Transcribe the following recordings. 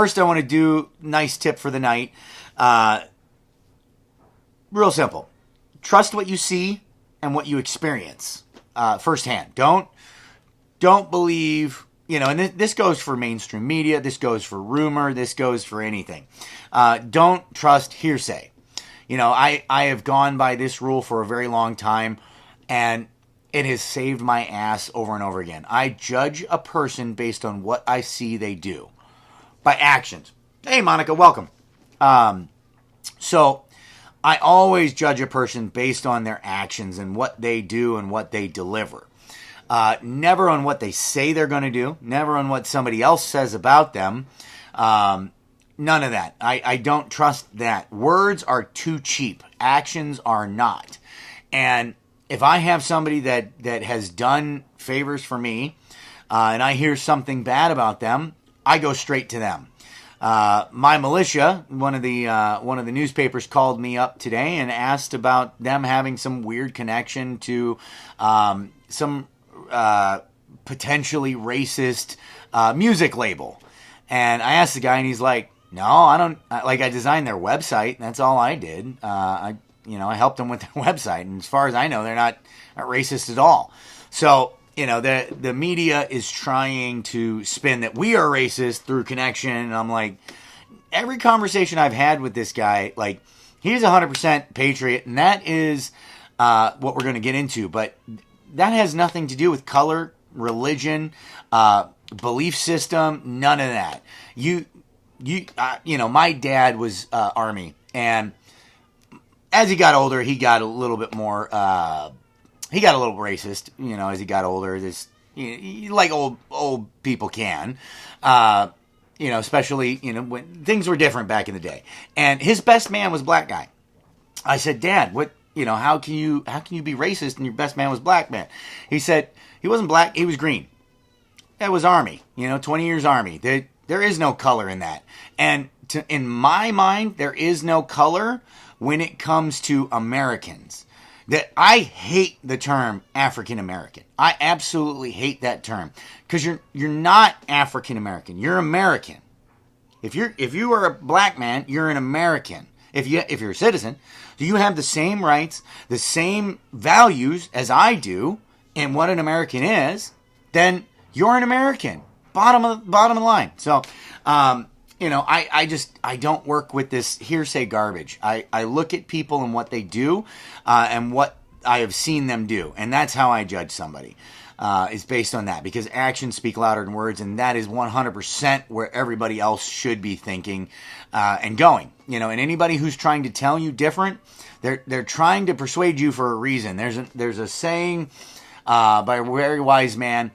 First, I want to do nice tip for the night. Real simple. Trust what you see and what you experience firsthand. Don't believe, and this goes for mainstream media. This goes for rumor. This goes for anything. Don't trust hearsay. I have gone by this rule for a very long time, and it has saved my ass over and over again. I judge a person based on what I see they do. By actions. Hey, Monica, welcome. So I always judge a person based on their actions and what they do and what they deliver. Never on what they say they're going to do. Never on what somebody else says about them. None of that. I don't trust that. Words are too cheap. Actions are not. And if I have somebody that has done favors for me, and I hear something bad about them, I go straight to them. My militia, one of the newspapers called me up today and asked about them having some weird connection to some potentially racist music label. And I asked the guy, and he's like, "No, I don't. I designed their website. That's all I did. I helped them with their website, and as far as I know, they're not racist at all." So, the media is trying to spin that we are racist through connection. And I'm like, every conversation I've had with this guy, like, he's 100% patriot. And that is what we're going to get into. But that has nothing to do with color, religion, belief system, none of that. My dad was Army. And as he got older, he got a little bit more... he got a little racist, as he got older. Like old people can, especially when things were different back in the day. And his best man was a black guy. I said, "Dad, what? How can you be racist and your best man was black man?" He said he wasn't black, he was green. That was Army. 20 years Army. There is no color in that. And in my mind, there is no color when it comes to Americans. That I hate the term African American. I absolutely hate that term because you're not African American. You're American. If you are a black man, you're an American. If you're a citizen, do you have the same rights, the same values as I do, and what an American is? Then you're an American. Bottom of the line. So, I don't work with this hearsay garbage. I look at people and what they do, and what I have seen them do. And that's how I judge somebody, is based on that. Because actions speak louder than words, and that is 100% where everybody else should be thinking and going. And anybody who's trying to tell you different, they're trying to persuade you for a reason. There's a saying by a very wise man,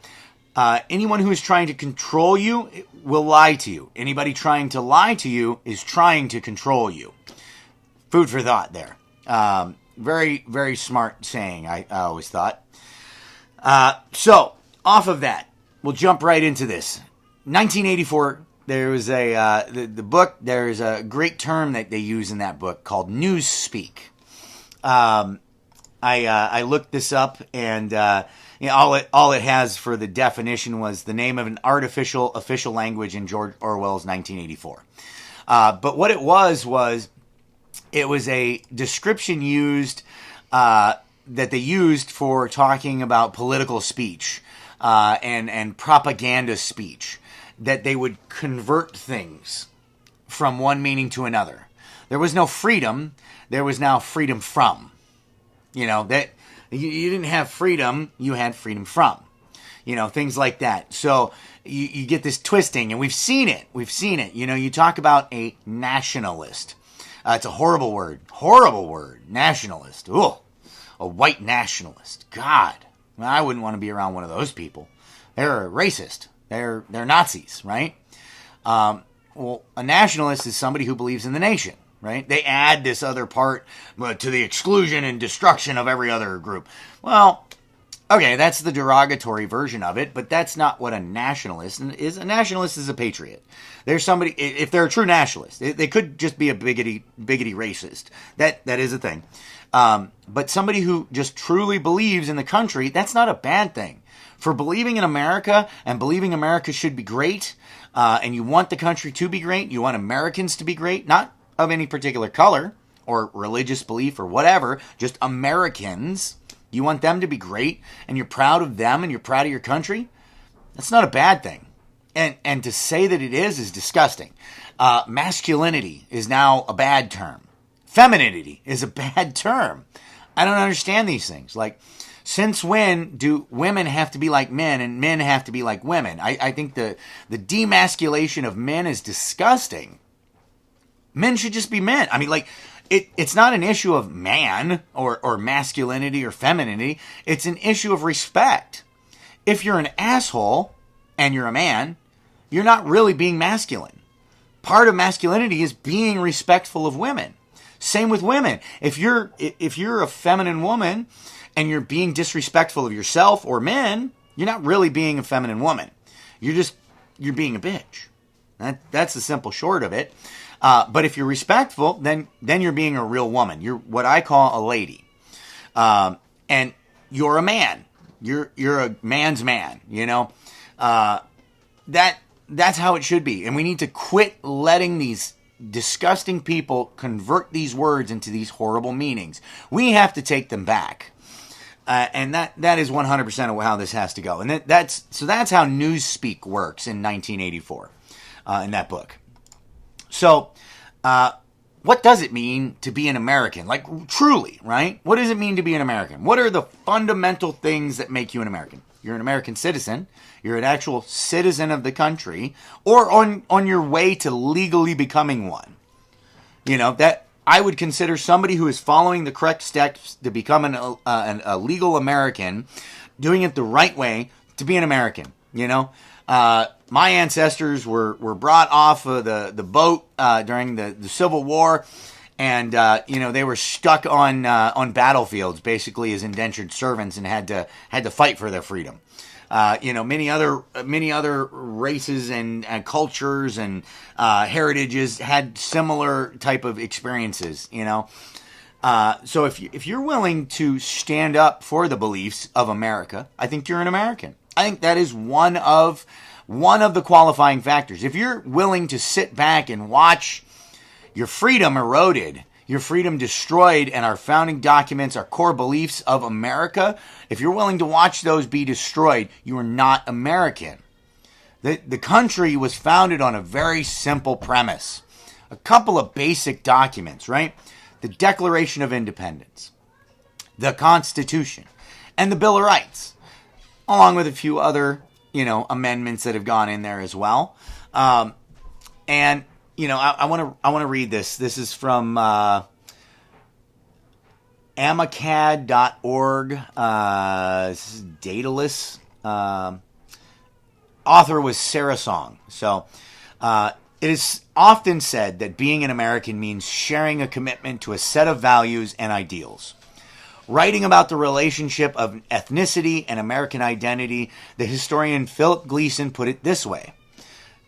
anyone who is trying to control you will lie to you. Anybody trying to lie to you is trying to control you. Food for thought there. Very, very smart saying, I always thought. So, off of that, we'll jump right into this. 1984, there was the book, there's a great term that they use in that book called Newspeak. I looked this up, and all it has for the definition was the name of an artificial official language in George Orwell's 1984. But what it was it was a description used that they used for talking about political speech and propaganda speech, that they would convert things from one meaning to another. There was no freedom. There was now freedom from. That you didn't have freedom, you had freedom from. Things like that. So you get this twisting, and we've seen it. You talk about a nationalist. It's a horrible word. Nationalist. Ooh, a white nationalist. God, I wouldn't want to be around one of those people. They're racist. They're Nazis, right? Well, a nationalist is somebody who believes in the nation, right? They add this other part to the exclusion and destruction of every other group. Well, okay, that's the derogatory version of it, but that's not what a nationalist is. A nationalist is a patriot. There's somebody, if they're a true nationalist, they could just be a biggity racist. That is a thing. But somebody who just truly believes in the country, that's not a bad thing. for believing in America and believing America should be great, and you want the country to be great, you want Americans to be great, not of any particular color or religious belief or whatever, just Americans. You want them to be great, and you're proud of them, and you're proud of your country. That's not a bad thing. And to say that it is disgusting. Masculinity is now a bad term. Femininity is a bad term. I don't understand these things. Like, since when do women have to be like men and men have to be like women? I think the demasculation of men is disgusting. Men should just be men. I mean, like, it's not an issue of man or masculinity or femininity. It's an issue of respect. If you're an asshole and you're a man, you're not really being masculine. Part of masculinity is being respectful of women. Same with women. If you're a feminine woman and you're being disrespectful of yourself or men, you're not really being a feminine woman. You're being a bitch. That's the simple short of it. But if you're respectful, then you're being a real woman. You're what I call a lady. And you're a man. You're a man's man, you know. That's how it should be. And we need to quit letting these disgusting people convert these words into these horrible meanings. We have to take them back. And that is 100% of how this has to go. And that's how Newspeak works in 1984 in that book. So, what does it mean to be an American? Like, truly, right? What does it mean to be an American? What are the fundamental things that make you an American? You're an American citizen. You're an actual citizen of the country, or on your way to legally becoming one. You know, that I would consider somebody who is following the correct steps to become a legal American, doing it the right way to be an American. You know, my ancestors were brought off of the boat during the Civil War, and they were stuck on battlefields basically as indentured servants and had to fight for their freedom. Many other races and cultures and heritages had similar type of experiences. You know, so if you're willing to stand up for the beliefs of America, I think you're an American. I think that is one of the qualifying factors. If you're willing to sit back and watch your freedom eroded, your freedom destroyed, and our founding documents, our core beliefs of America, if you're willing to watch those be destroyed, you are not American. The country was founded on a very simple premise. A couple of basic documents, right? The Declaration of Independence, the Constitution, and the Bill of Rights, along with a few other, amendments that have gone in there as well. I want to read this. This is from amicad.org. This is Daedalus. Author was Sarah Song. So it is often said that being an American means sharing a commitment to a set of values and ideals. Writing about the relationship of ethnicity and American identity, the historian Philip Gleason put it this way.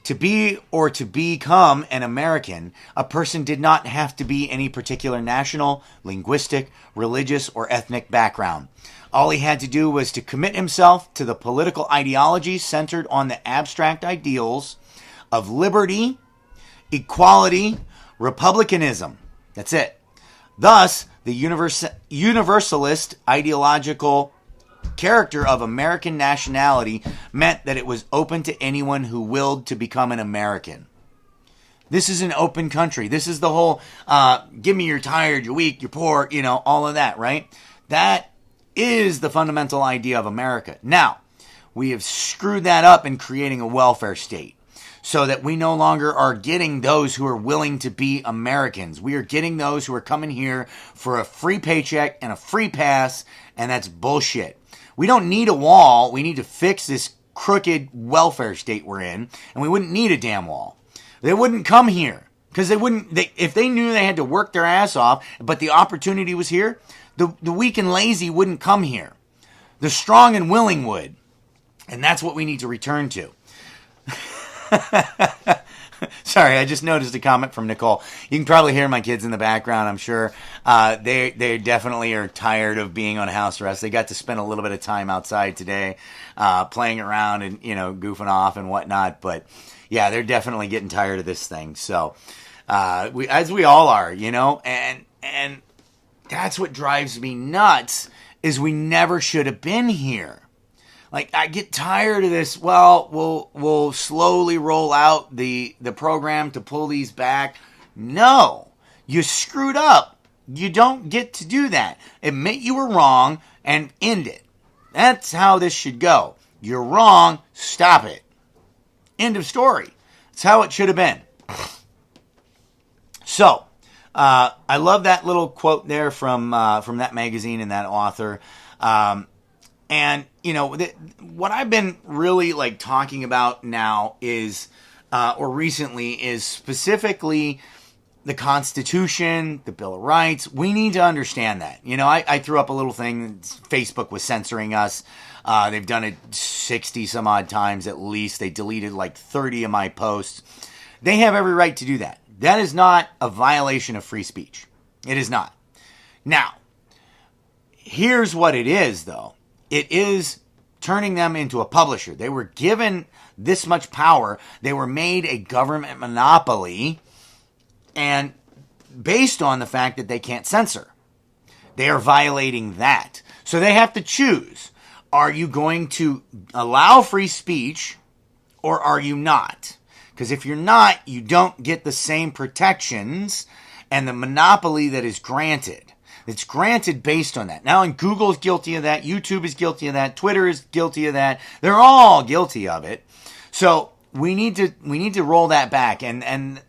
To be or to become an American, a person did not have to be any particular national, linguistic, religious, or ethnic background. All he had to do was to commit himself to the political ideology centered on the abstract ideals of liberty, equality, republicanism. That's it. Thus, the universalist ideological character of American nationality meant that it was open to anyone who willed to become an American. This is an open country. This is the whole, give me you're tired, you're weak, you're poor, all of that, right? That is the fundamental idea of America. Now, we have screwed that up in creating a welfare state so that we no longer are getting those who are willing to be Americans. We are getting those who are coming here for a free paycheck and a free pass, and that's bullshit. We don't need a wall. We need to fix this crooked welfare state we're in, and we wouldn't need a damn wall. They wouldn't come here because if they knew they had to work their ass off, but the opportunity was here, the weak and lazy wouldn't come here. The strong and willing would, and that's what we need to return to. Sorry, I just noticed a comment from Nicole. You can probably hear my kids in the background, I'm sure. They definitely are tired of being on house arrest. They got to spend a little bit of time outside today, playing around and, goofing off and whatnot. But yeah, they're definitely getting tired of this thing. So, as we all are, and that's what drives me nuts is we never should have been here. Like, I get tired of this. Well, we'll slowly roll out the program to pull these back. No, you screwed up. You don't get to do that. Admit you were wrong and end it. That's how this should go. You're wrong. Stop it. End of story. That's how it should have been. So, I love that little quote there from that magazine and that author. And, what I've been really talking about now is, or recently, is specifically the Constitution, the Bill of Rights. We need to understand that. I threw up a little thing. Facebook was censoring us. They've done it 60 some odd times at least. They deleted 30 of my posts. They have every right to do that. That is not a violation of free speech. It is not. Now, here's what it is, though. It is turning them into a publisher. They were given this much power. They were made a government monopoly, and based on the fact that they can't censor. They are violating that. So they have to choose. Are you going to allow free speech, or are you not? Because if you're not, you don't get the same protections and the monopoly that is granted. It's granted based on that. Now, and Google is guilty of that. YouTube is guilty of that. Twitter is guilty of that. They're all guilty of it. So we need to roll that back. And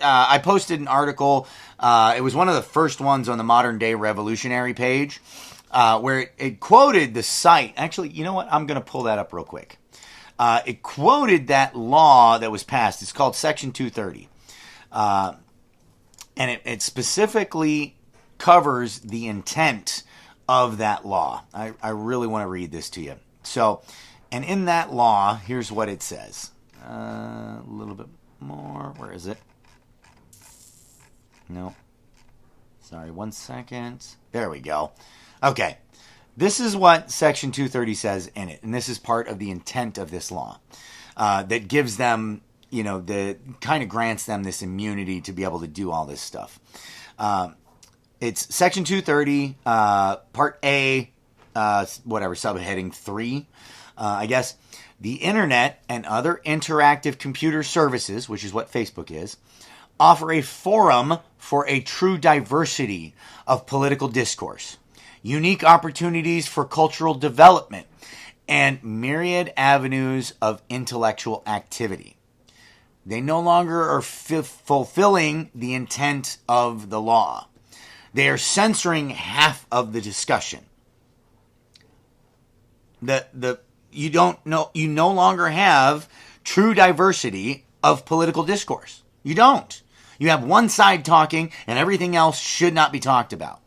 I posted an article. It was one of the first ones on the Modern Day Revolutionary page, where it quoted the site. Actually, you know what? I'm going to pull that up real quick. It quoted that law that was passed. It's called Section 230. And it specifically covers the intent of that law. I really want to read this to you. So, and in that law, here's what it says. A little bit more. Where is it? No. Sorry, 1 second. There we go. Okay. This is what Section 230 says in it, and this is part of the intent of this law that gives them, the kind of grants them this immunity to be able to do all this stuff. It's Section 230, Part A, subheading 3, I guess. The Internet and other interactive computer services, which is what Facebook is, offer a forum for a true diversity of political discourse, unique opportunities for cultural development, and myriad avenues of intellectual activity. They no longer are fulfilling the intent of the law. They are censoring half of the discussion. You no longer have true diversity of political discourse. You don't. You have one side talking and everything else should not be talked about.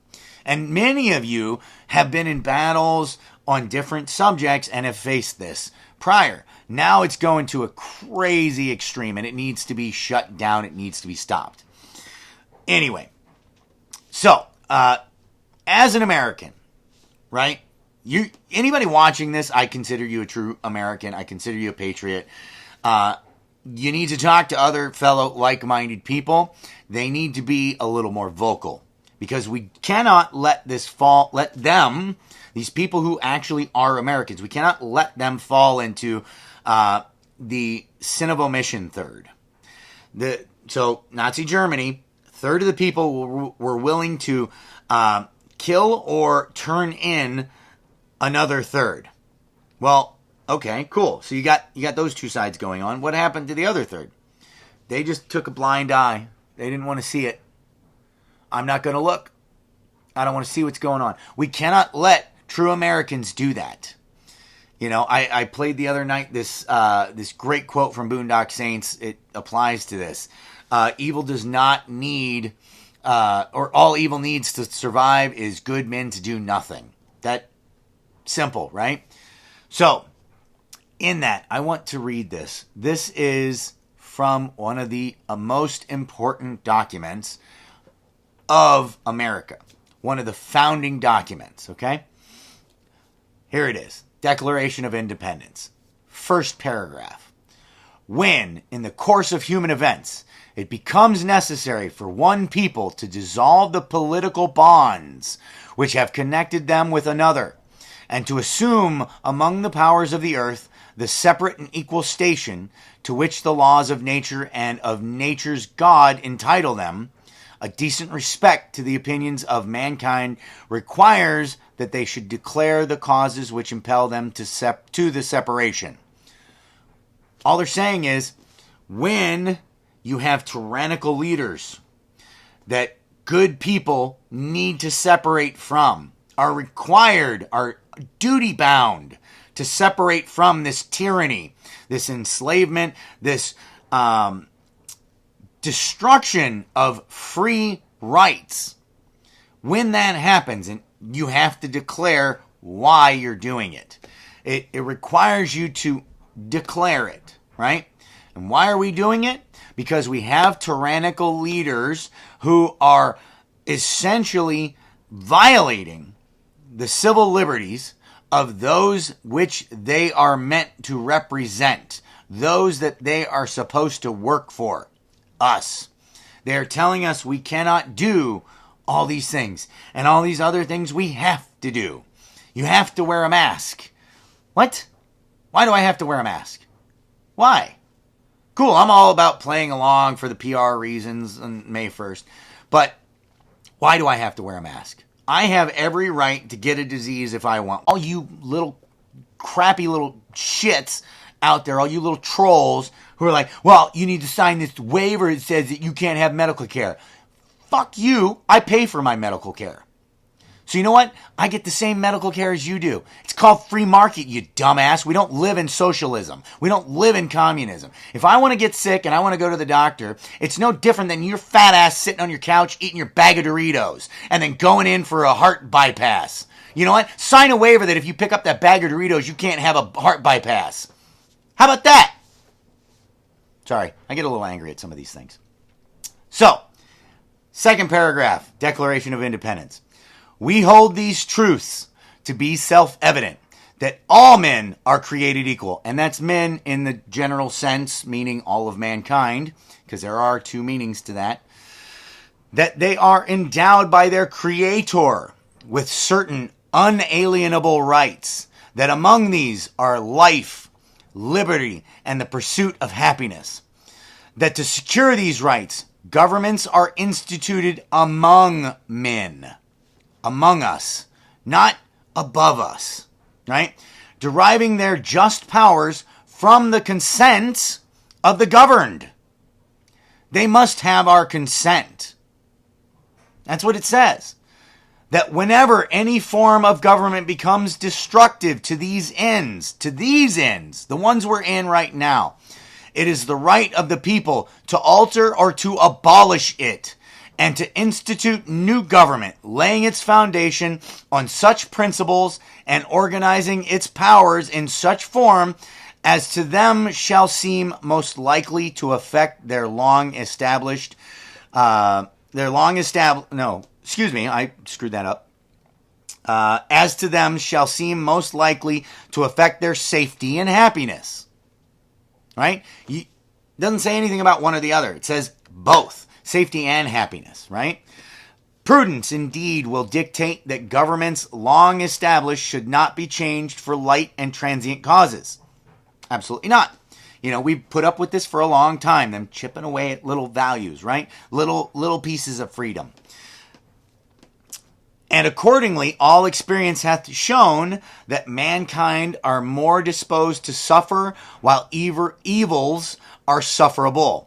And many of you have been in battles on different subjects and have faced this prior. Now it's going to a crazy extreme and it needs to be shut down. It needs to be stopped. Anyway, so as an American, right? Anybody watching this, I consider you a true American. I consider you a patriot. You need to talk to other fellow like-minded people. They need to be a little more vocal. Because we cannot let these people who actually are Americans, we cannot let them fall into the sin of omission third. So Nazi Germany, a third of the people were willing to kill or turn in another third. Well, okay, cool. So you got those two sides going on. What happened to the other third? They just took a blind eye. They didn't want to see it. I'm not going to look. I don't want to see what's going on. We cannot let true Americans do that. I played the other night this great quote from Boondock Saints. It applies to this. Evil does not need, or all evil needs to survive is good men to do nothing. That simple, right? So, in that, I want to read this. This is from one of the most important documents of America. One of the founding documents, okay? Here it is. Declaration of Independence. First paragraph. When, in the course of human events, it becomes necessary for one people to dissolve the political bonds which have connected them with another, and to assume among the powers of the earth the separate and equal station to which the laws of nature and of nature's God entitle them, a decent respect to the opinions of mankind requires that they should declare the causes which impel them to the separation. All they're saying is, when you have tyrannical leaders that good people need to separate from, are required, are duty-bound to separate from this tyranny, this enslavement, this destruction of free rights. When that happens, and you have to declare why you're doing it. It requires you to declare it, right? And why are we doing it? Because we have tyrannical leaders who are essentially violating the civil liberties of those which they are meant to represent, those that they are supposed to work for, us. They're telling us we cannot do all these things, and all these other things we have to do. You have to wear a mask. What? Why do I have to wear a mask? Why? Cool, I'm all about playing along for the PR reasons on May 1st, but why do I have to wear a mask? I have every right to get a disease if I want. All you little crappy little shits out there, all you little trolls who are like, well, you need to sign this waiver that says that you can't have medical care. Fuck you. I pay for my medical care. So you know what? I get the same medical care as you do. It's called free market, you dumbass. We don't live in socialism. We don't live in communism. If I want to get sick and I want to go to the doctor, it's no different than your fat ass sitting on your couch eating your bag of Doritos and then going in for a heart bypass. You know what? Sign a waiver that if you pick up that bag of Doritos, you can't have a heart bypass. How about that? Sorry, I get a little angry at some of these things. So, second paragraph, Declaration of Independence. We hold these truths to be self-evident, that all men are created equal. And that's men in the general sense, meaning all of mankind, because there are two meanings to that. That they are endowed by their Creator with certain unalienable rights, that among these are life, liberty, and the pursuit of happiness. That to secure these rights, governments are instituted among men. Among us, not above us, right? Deriving their just powers from the consent of the governed. They must have our consent. That's what it says. That whenever any form of government becomes destructive to these ends, the ones we're in right now, it is the right of the people to alter or to abolish it, and to institute new government, laying its foundation on such principles and organizing its powers in such form as to them shall seem most likely to affect their long established, as to them shall seem most likely to affect their safety and happiness. Right? It doesn't say anything about one or the other. It says both. Safety and happiness, right? Prudence, indeed, will dictate that governments long established should not be changed for light and transient causes. Absolutely not. You know, we've put up with this for a long time, them chipping away at little values, right? Little pieces of freedom. And accordingly, all experience hath shown that mankind are more disposed to suffer while evils are sufferable,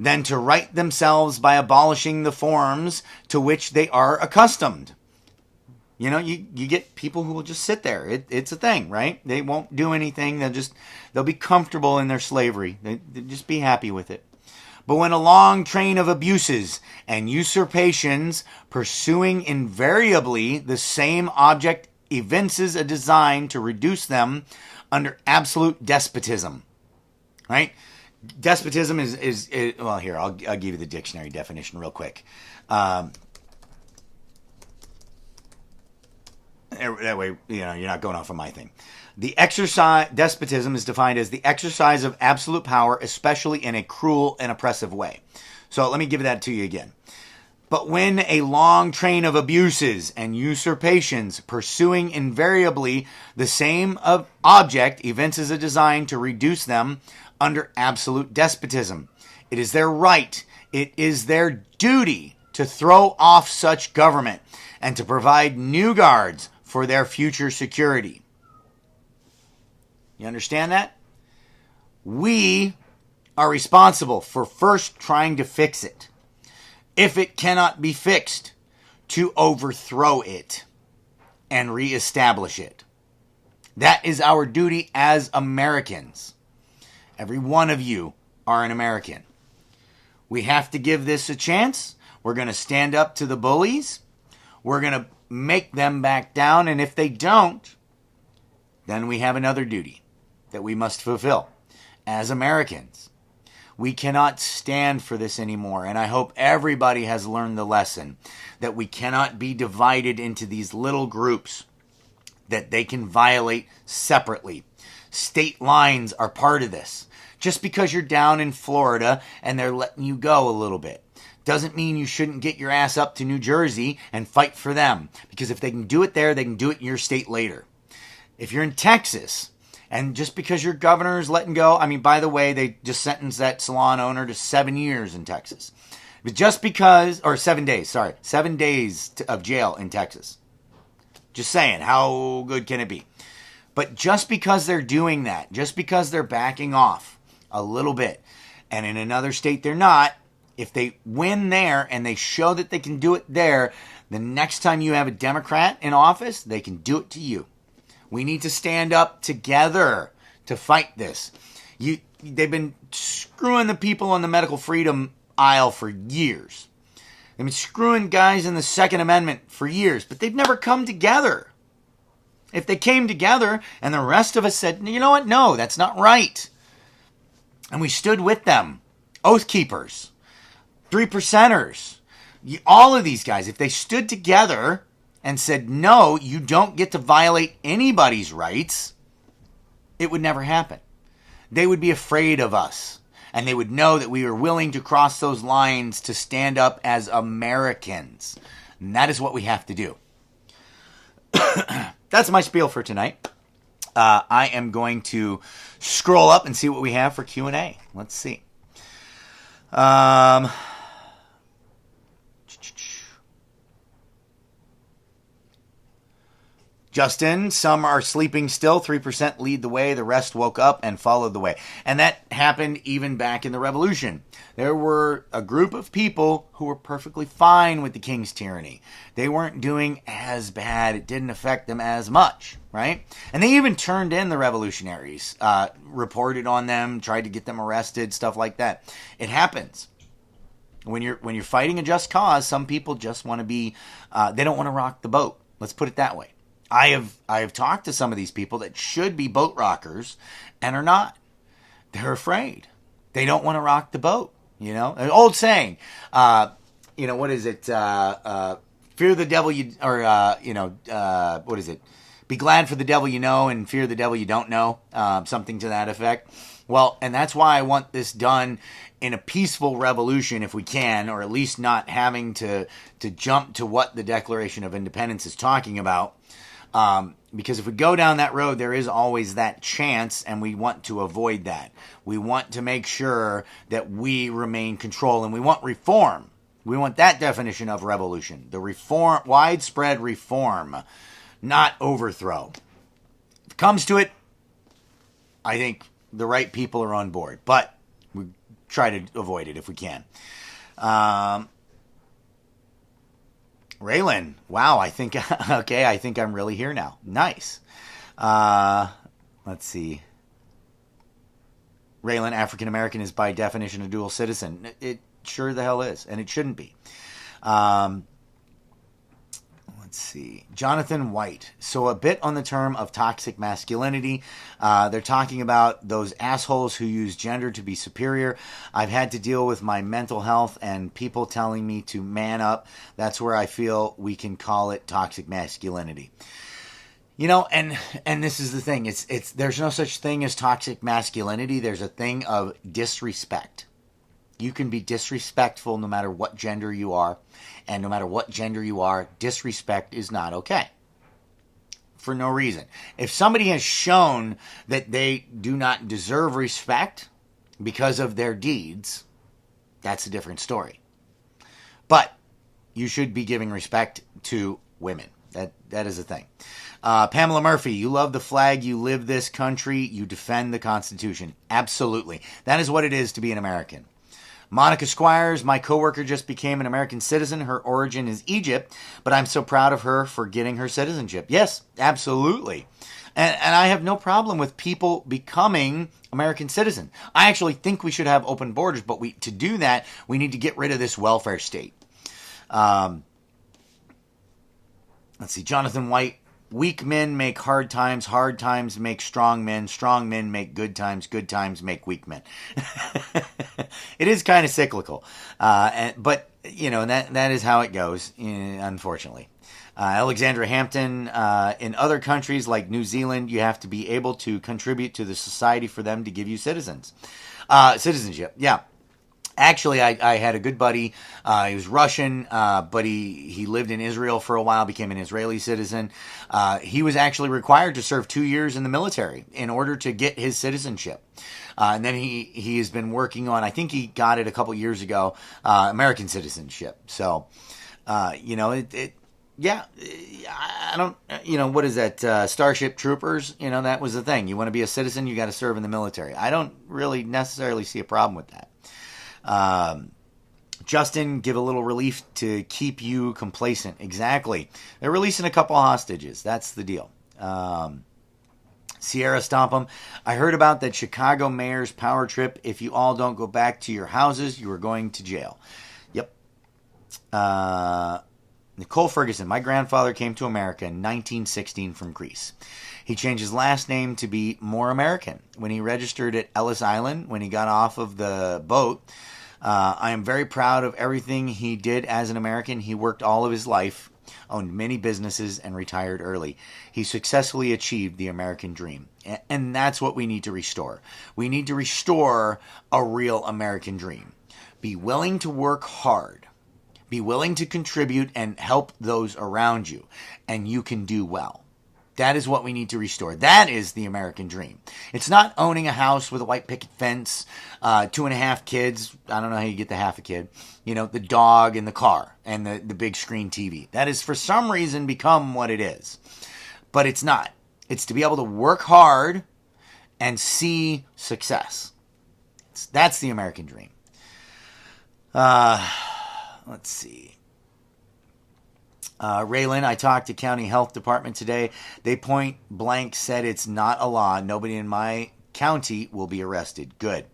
than to right themselves by abolishing the forms to which they are accustomed. You know, you get people who will just sit there. It's a thing, right? They won't do anything. They'll be comfortable in their slavery. They'll just be happy with it. But when a long train of abuses and usurpations pursuing invariably the same object evinces a design to reduce them under absolute despotism, right? Despotism is well, here, I'll give you the dictionary definition real quick. That way, you're not going off of my thing. Despotism is defined as the exercise of absolute power, especially in a cruel and oppressive way. So let me give that to you again. But when a long train of abuses and usurpations pursuing invariably the same object evinces a design to reduce them under absolute despotism, it is their right, it is their duty to throw off such government and to provide new guards for their future security. You understand that? We are responsible for first trying to fix it. If it cannot be fixed, to overthrow it and reestablish it. That is our duty as Americans. Every one of you are an American. We have to give this a chance. We're going to stand up to the bullies. We're going to make them back down. And if they don't, then we have another duty that we must fulfill as Americans. We cannot stand for this anymore. And I hope everybody has learned the lesson that we cannot be divided into these little groups that they can violate separately. State lines are part of this. Just because you're down in Florida and they're letting you go a little bit doesn't mean you shouldn't get your ass up to New Jersey and fight for them. Because if they can do it there, they can do it in your state later. If you're in Texas, and just because your governor is letting go, I mean, by the way, they just sentenced that salon owner to 7 years in Texas. But just because, or 7 days, 7 days of jail in Texas. Just saying, how good can it be? But just because they're doing that, just because they're backing off a little bit, and in another state they're not, if they win there and they show that they can do it there, the next time you have a Democrat in office, they can do it to you. We need to stand up together to fight this. They've been screwing the people on the medical freedom aisle for years. They've been screwing guys in the Second Amendment for years, but they've never come together. If they came together and the rest of us said, you know what, no, that's not right. And we stood with them. Oath keepers, 3%ers, all of these guys, if they stood together and said, no, you don't get to violate anybody's rights, it would never happen. They would be afraid of us. And they would know that we were willing to cross those lines to stand up as Americans. And that is what we have to do. That's my spiel for tonight. I am going to scroll up and see what we have for Q&A. Let's see. Justin, some are sleeping still. 3% lead the way. The rest woke up and followed the way. And that happened even back in the Revolution. There were a group of people who were perfectly fine with the king's tyranny. They weren't doing as bad. It didn't affect them as much, right? And they even turned in the revolutionaries, reported on them, tried to get them arrested, stuff like that. It happens. When you're fighting a just cause, some people just want to be, they don't want to rock the boat. Let's put it that way. I have talked to some of these people that should be boat rockers and are not. They're afraid. They don't want to rock the boat. You know, an old saying. What is it? Fear the devil what is it? Be glad for the devil you know and fear the devil you don't know. Something to that effect. Well, and that's why I want this done in a peaceful revolution if we can, or at least not having to jump to what the Declaration of Independence is talking about. Because if we go down that road, there is always that chance, and we want to avoid that. We want to make sure that we remain control, and we want reform. We want that definition of revolution. The reform, widespread reform, not overthrow. If it comes to it, I think the right people are on board, but we try to avoid it if we can. Raylan, wow, I think I'm really here now. Nice. Let's see. Raylan, African-American is by definition a dual citizen. It sure the hell is, and it shouldn't be. Let's Let's see. Jonathan White. So a bit on the term of toxic masculinity. They're talking about those assholes who use gender to be superior. I've had to deal with my mental health and people telling me to man up. That's where I feel we can call it toxic masculinity. You know, and this is the thing. It's there's no such thing as toxic masculinity. There's a thing of disrespect. You can be disrespectful no matter what gender you are. And no matter what gender you are, disrespect is not okay. For no reason. If somebody has shown that they do not deserve respect because of their deeds, that's a different story. But you should be giving respect to women. That is a thing. Pamela Murphy, you love the flag, you live this country, you defend the Constitution. Absolutely. That is what it is to be an American. Monica Squires, my coworker just became an American citizen. Her origin is Egypt, but I'm so proud of her for getting her citizenship. Yes, absolutely. And I have no problem with people becoming American citizen. I actually think we should have open borders, but to do that, we need to get rid of this welfare state. Let's see, Jonathan White. Weak men make hard times make strong men make good times make weak men. It is kind of cyclical, but you know that is how it goes, unfortunately. Alexandra Hampton, in other countries like New Zealand, you have to be able to contribute to the society for them to give you citizenship. Yeah. Actually, I had a good buddy. He was Russian, but he lived in Israel for a while, became an Israeli citizen. He was actually required to serve 2 years in the military in order to get his citizenship. And then he has been working on, I think he got it a couple years ago, American citizenship. So, you know, yeah, I don't, you know, what is that, Starship Troopers? You know, that was the thing. You want to be a citizen, you got to serve in the military. I don't really necessarily see a problem with that. Justin, give a little relief to keep you complacent. Exactly. They're releasing a couple hostages. That's the deal. Sierra Stompum, I heard about that Chicago mayor's power trip. If you all don't go back to your houses, you are going to jail. Yep. Nicole Ferguson, my grandfather came to America in 1916 from Greece. He changed his last name to be more American. When he registered at Ellis Island, when he got off of the boat, I am very proud of everything he did as an American. He worked all of his life, owned many businesses, and retired early. He successfully achieved the American dream. And that's what we need to restore. We need to restore a real American dream. Be willing to work hard. Be willing to contribute and help those around you. And you can do well. That is what we need to restore. That is the American dream. It's not owning a house with a white picket fence, 2.5 kids. I don't know how you get the half a kid. You know, the dog and the car and the big screen TV. That has for some reason become what it is. But it's not. It's to be able to work hard and see success. That's the American dream. Let's see. Raylan, I talked to county health department today. They point blank said it's not a law. Nobody in my county will be arrested. Good.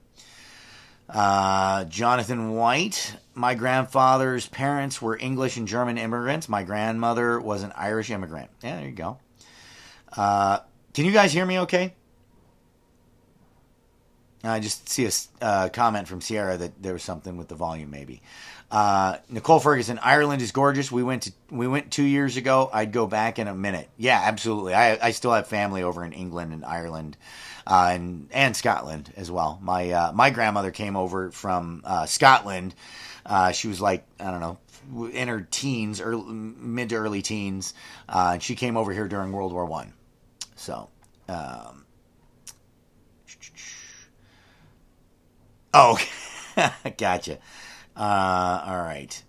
Jonathan White, my grandfather's parents were English and German immigrants. My grandmother was an Irish immigrant. Yeah, there you go. Can you guys hear me okay? I just see a comment from Sierra that there was something with the volume maybe. Nicole Ferguson, Ireland is gorgeous. We went 2 years ago. I'd go back in a minute. Yeah, absolutely. I still have family over in England and Ireland, and Scotland as well. My grandmother came over from Scotland. She was like, I don't know, in her teens, mid to early teens. And she came over here during World War I. So, oh, gotcha. All right.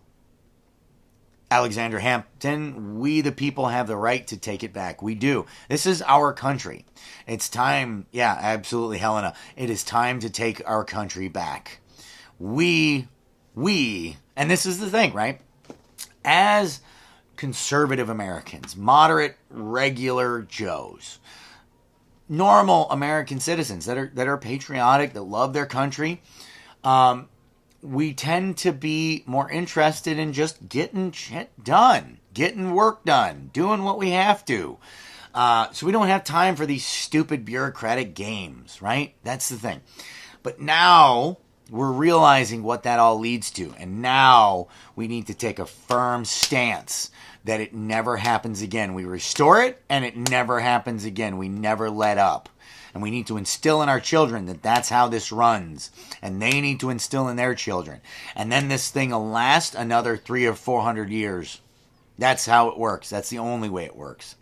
Alexander Hampton, we the people have the right to take it back. We do. This is our country. It's time. Yeah, absolutely, Helena. It is time to take our country back. We, and this is the thing, right? As conservative Americans, moderate, regular Joes, normal American citizens that are patriotic, that love their country, we tend to be more interested in just getting shit done. getting work done, doing what we have to. So we don't have time for these stupid bureaucratic games, right? That's the thing. But now we're realizing what that all leads to. And now we need to take a firm stance that it never happens again. We restore it and it never happens again. We never let up. And we need to instill in our children that that's how this runs. And they need to instill in their children. And then this thing will last another 300 or 400 years. That's how it works. That's the only way it works.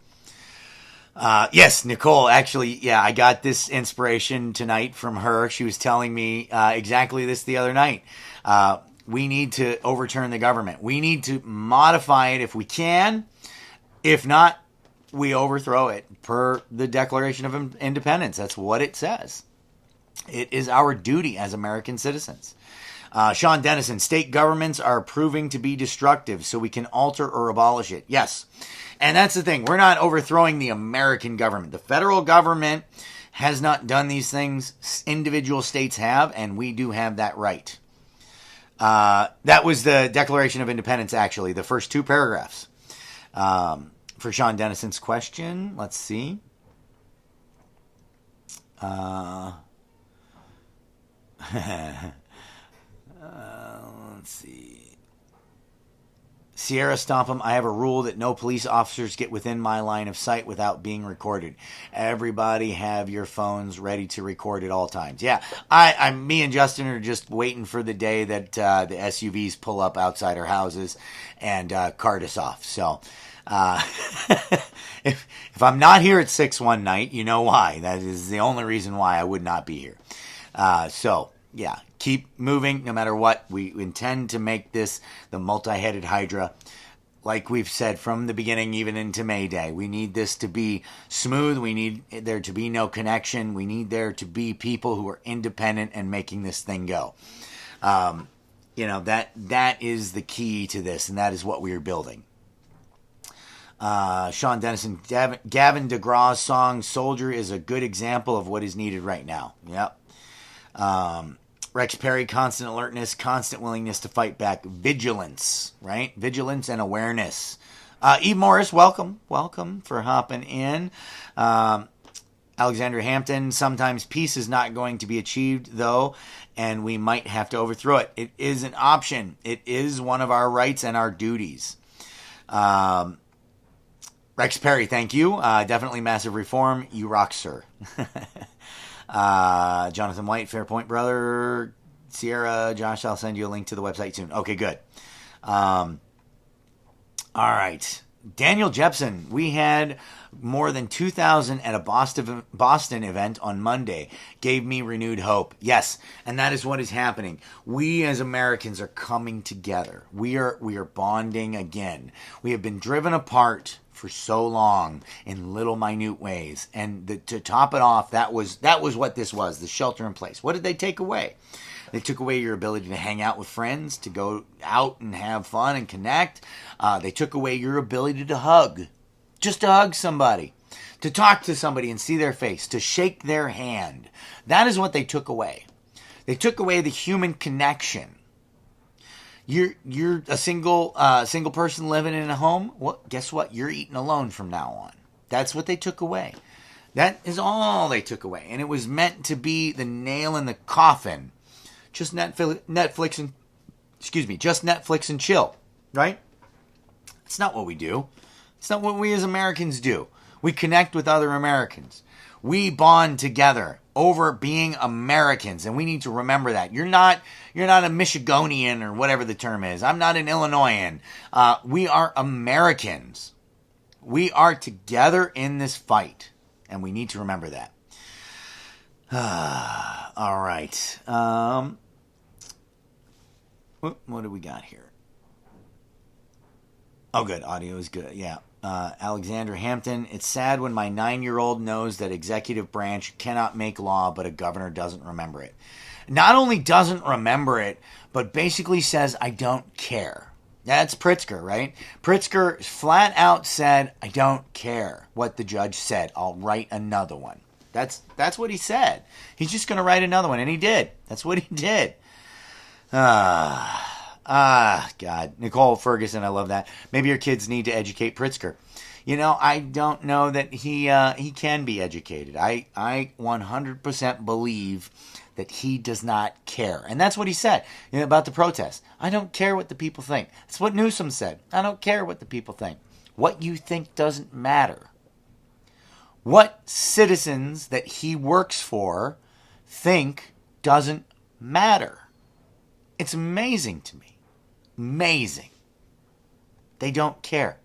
Yes, Nicole, actually, yeah, I got this inspiration tonight from her. She was telling me exactly this the other night. We need to overturn the government. We need to modify it if we can. If not, we overthrow it per the Declaration of Independence. That's what it says. It is our duty as American citizens. Sean Dennison, state governments are proving to be destructive, so we can alter or abolish it. Yes. And that's the thing. We're not overthrowing the American government. The federal government has not done these things. Individual states have, and we do have that right. That was the Declaration of Independence, actually, the first two paragraphs. For Sean Dennison's question, let's see. Let's see. Sierra Stompum, I have a rule that no police officers get within my line of sight without being recorded. Everybody have your phones ready to record at all times. Yeah, me and Justin are just waiting for the day that the SUVs pull up outside our houses and cart us off. So if I'm not here at 6 one night, you know why. That is the only reason why I would not be here. So, yeah, keep moving no matter what. We intend to make this the multi-headed hydra. Like we've said from the beginning, even into May Day, we need this to be smooth. We need there to be no connection. We need there to be people who are independent and making this thing go. That is the key to this, and that is what we are building. Sean Dennison, Gavin DeGraw's song "Soldier" is a good example of what is needed right now. Yep. Rex Perry, constant alertness, constant willingness to fight back, vigilance, right? Vigilance and awareness. Eve Morris, welcome for hopping in. Alexandra Hampton, sometimes peace is not going to be achieved, though, and we might have to overthrow it. It is an option. It is one of our rights and our duties. Rex Perry, thank you. Definitely massive reform. You rock, sir. Jonathan White, fair point, brother. Sierra, Josh, I'll send you a link to the website soon. Okay, good. All right. Daniel Jepson, we had more than 2,000 at a Boston event on Monday. Gave me renewed hope. Yes, and that is what is happening. We as Americans are coming together. We are bonding again. We have been driven apart for so long in little minute ways. And to top it off, that was what this was, the shelter in place. What did they take away? They took away your ability to hang out with friends, to go out and have fun and connect. They took away your ability to hug, just to hug somebody, to talk to somebody and see their face, to shake their hand. That is what they took away. They took away the human connection. You're a single person living in a home. Well, guess what? You're eating alone from now on. That's what they took away. That is all they took away, and it was meant to be the nail in the coffin. Just Netflix and chill, right? It's not what we do. It's not what we as Americans do. We connect with other Americans. We bond together over being Americans, and we need to remember that. You're not a Michigonian or whatever the term is. I'm not an Illinoisan. We are Americans. We are together in this fight, and we need to remember that. All right. What do we got here? Oh, good. Audio is good. Yeah. Alexander Hampton, it's sad when my 9-year-old knows that executive branch cannot make law, but a governor doesn't remember it. Not only doesn't remember it, but basically says, I don't care. That's Pritzker, right? Pritzker flat out said, I don't care what the judge said. I'll write another one. That's what he said. He's just going to write another one, and he did. That's what he did. God. Nicole Ferguson, I love that. Maybe your kids need to educate Pritzker. I don't know that he can be educated. I 100% believe that he does not care. And that's what he said about the protest. I don't care what the people think. That's what Newsom said. I don't care what the people think. What you think doesn't matter. What citizens that he works for think doesn't matter. It's amazing to me. Amazing. They don't care.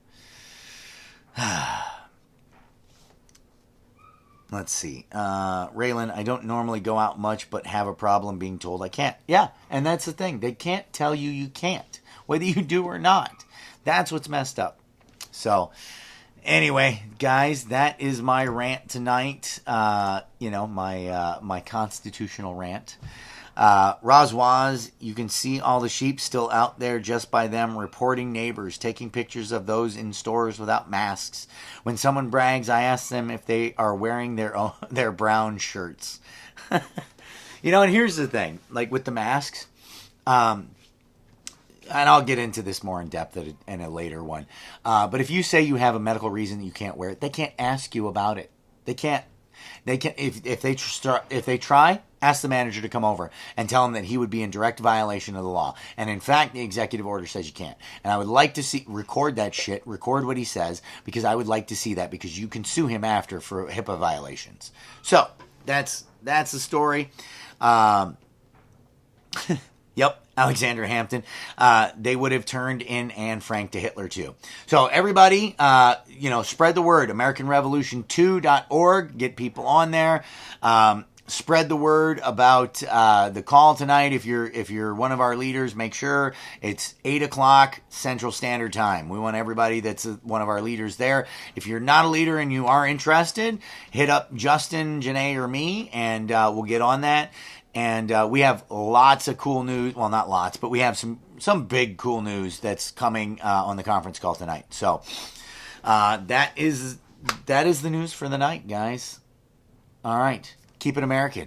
Let's see. Raylan, I don't normally go out much, but have a problem being told I can't. Yeah, and that's the thing. They can't tell you you can't, whether you do or not. That's what's messed up. So, anyway, guys, that is my rant tonight. My constitutional rant. Razwaz, you can see all the sheep still out there just by them reporting neighbors, taking pictures of those in stores without masks. When someone brags, I ask them if they are wearing their brown shirts. And here's the thing, like with the masks, and I'll get into this more in depth in a later one. But if you say you have a medical reason that you can't wear it, they can't ask you about it. They can't. They can if they try, ask the manager to come over and tell him that he would be in direct violation of the law. And in fact, the executive order says you can't. And I would like to record that shit, record what he says, because I would like to see that, because you can sue him after for HIPAA violations. So that's the story. Yep, Alexander Hampton. They would have turned in Anne Frank to Hitler too. So everybody, spread the word. AmericanRevolution2.org. Get people on there. Spread the word about the call tonight. If you're one of our leaders, make sure it's 8:00 Central Standard Time. We want everybody that's one of our leaders there. If you're not a leader and you are interested, hit up Justin, Janae, or me, and we'll get on that. And we have lots of cool news. Well, not lots, but we have some big cool news that's coming on the conference call tonight. So that is the news for the night, guys. All right. Keep it American.